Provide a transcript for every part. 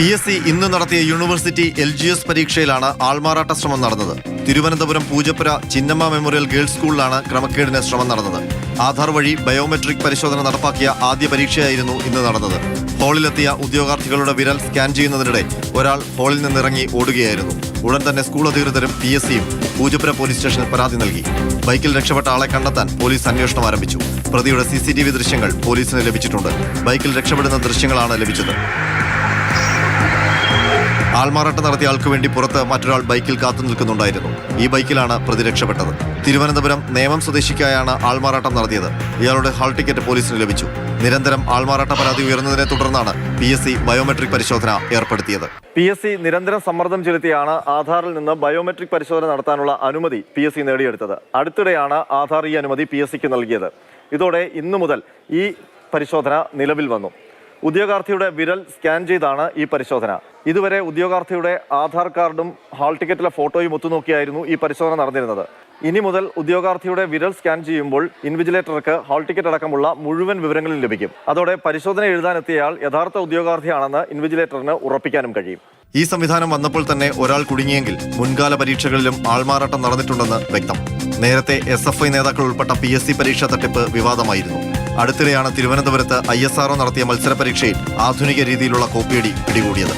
PSC ഇന്ന് നടത്തിയ university LGS പരീക്ഷയിലാണ് ആൾമാറാട്ട ശ്രമം നടന്നത്. തിരുവനന്തപുരം പൂജപ്പുര ചിന്നമ്മ മെമ്മോറിയൽ ഗേൾസ് സ്കൂളിലാണ് ക്രമക്കേടിന് ശ്രമം നടന്നത്. ആധാർ വഴി ബയോമെട്രിക് പരിശോധന നടപ്പാക്കിയ ആദ്യ പരീക്ഷയായിരുന്നു ഇന്ന് നടന്നത്. ഹാളിലെത്തിയ ഉദ്യോഗാർത്ഥികളുടെ വിരൽ സ്കാൻ ചെയ്യുന്നതിനിടെ ഒരാൾ ഹാളിൽ നിന്നിറങ്ങി ഓടുകയായിരുന്നു. ഉടൻ തന്നെ സ്കൂൾ അധികൃതരും PSCയും പൂജപ്പുര പോലീസ് സ്റ്റേഷനിൽ പരാതി നൽകി. ബൈക്കിൽ രക്ഷപ്പെട്ട ആളെ കണ്ടെത്താൻ പോലീസ് അന്വേഷണം ആരംഭിച്ചു. പ്രതിയുടെ CCTV ദൃശ്യങ്ങൾ പോലീസിന് ലഭിച്ചിട്ടുണ്ട്. ബൈക്കിൽ രക്ഷപ്പെടുന്ന ദൃശ്യങ്ങളാണ് ലഭിച്ചത്. ആൾമാറാട്ടം നടത്തിയ ആൾക്ക് വേണ്ടി പുറത്ത് മറ്റൊരാൾ ബൈക്കിൽ കാത്തു നിൽക്കുന്നുണ്ടായിരുന്നു. ഈ ബൈക്കിലാണ് പ്രതി രക്ഷപ്പെട്ടത്. തിരുവനന്തപുരം നേമം സ്വദേശിക്കായാണ് ആൾമാറാട്ടം നടത്തിയത്. ഇയാളുടെ ഹാൾ ടിക്കറ്റ് പോലീസിന് ലഭിച്ചു. നിരന്തരം ആൾമാറാട്ട പരാതി ഉയർന്നതിനെ തുടർന്നാണ് PSC ബയോമെട്രിക് പരിശോധന ഏർപ്പെടുത്തിയത്. PSC നിരന്തരം സമ്മർദ്ദം ചെലുത്തിയാണ് ആധാറിൽ നിന്ന് ബയോമെട്രിക് പരിശോധന നടത്താനുള്ള അനുമതി PSC നേടിയെടുത്തത്. അടുത്തിടെയാണ് ആധാർ ഈ അനുമതി PSCക്ക് നൽകിയത്. ഇതോടെ ഇന്നു മുതൽ ഈ പരിശോധന നിലവിൽ വന്നു. ഉദ്യോഗാർത്ഥിയുടെ വിരൽ സ്കാൻ ചെയ്താണ് ഈ പരിശോധന. ഇതുവരെ ഉദ്യോഗാർത്ഥിയുടെ ആധാർ കാർഡും ഹാൾ ടിക്കറ്റിലെ ഫോട്ടോയും ഒത്തുനോക്കിയായിരുന്നു ഈ പരിശോധന നടന്നിരുന്നത്. ഇനി മുതൽ ഉദ്യോഗാർത്ഥിയുടെ വിരൽ സ്കാൻ ചെയ്യുമ്പോൾ ഇൻവിജിലേറ്റർക്ക് ഹാൾ ടിക്കറ്റ് അടക്കമുള്ള മുഴുവൻ വിവരങ്ങളും ലഭിക്കും. അതോടെ പരിശോധന എഴുതാനെത്തിയയാൾ യഥാർത്ഥ ഉദ്യോഗാർത്ഥിയാണെന്ന് ഇൻവിജിലേറ്ററിന് ഉറപ്പിക്കാനും കഴിയും. ഈ സംവിധാനം വന്നപ്പോൾ തന്നെ ഒരാൾ കുടുങ്ങിയെങ്കിൽ മുൻകാല പരീക്ഷകളിലും ആൾമാറാട്ടം നടന്നിട്ടുണ്ടെന്ന് വ്യക്തം. നേരത്തെ SFI നേതാക്കൾ ഉൾപ്പെട്ട PSC പരീക്ഷാ തട്ടിപ്പ് വിവാദമായിരുന്നു. അടുത്തിടെയാണ് തിരുവനന്തപുരത്ത് ISRO നടത്തിയ മത്സര പരീക്ഷയിൽ ആധുനിക രീതിയിലുള്ള കോപ്പിയടി പിടികൂടിയത്.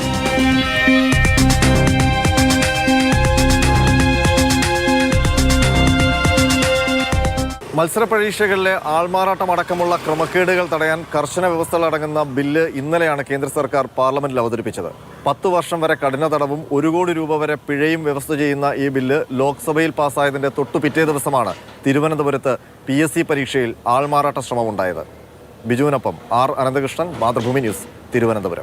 മത്സര പരീക്ഷകളിലെ ആൾമാറാട്ടം അടക്കമുള്ള ക്രമക്കേടുകൾ തടയാൻ കർശന വ്യവസ്ഥകളടങ്ങുന്ന ബില്ല് ഇന്നലെയാണ് കേന്ദ്ര സർക്കാർ പാർലമെന്റിൽ അവതരിപ്പിച്ചത്. 10 വർഷം വരെ കഠിന തടവും 1 കോടി രൂപ വരെ പിഴയും വ്യവസ്ഥ ചെയ്യുന്ന ഈ ബില്ല് ലോക്സഭയിൽ പാസ്സായതിന്റെ തൊട്ടുപിറ്റേ ദിവസമാണ് തിരുവനന്തപുരത്ത് PSC പരീക്ഷയിൽ ആൾമാറാട്ട ശ്രമമുണ്ടായത്. ബിജുവിനൊപ്പം R. അനന്തകൃഷ്ണൻ, മാതൃഭൂമി ന്യൂസ്, തിരുവനന്തപുരം.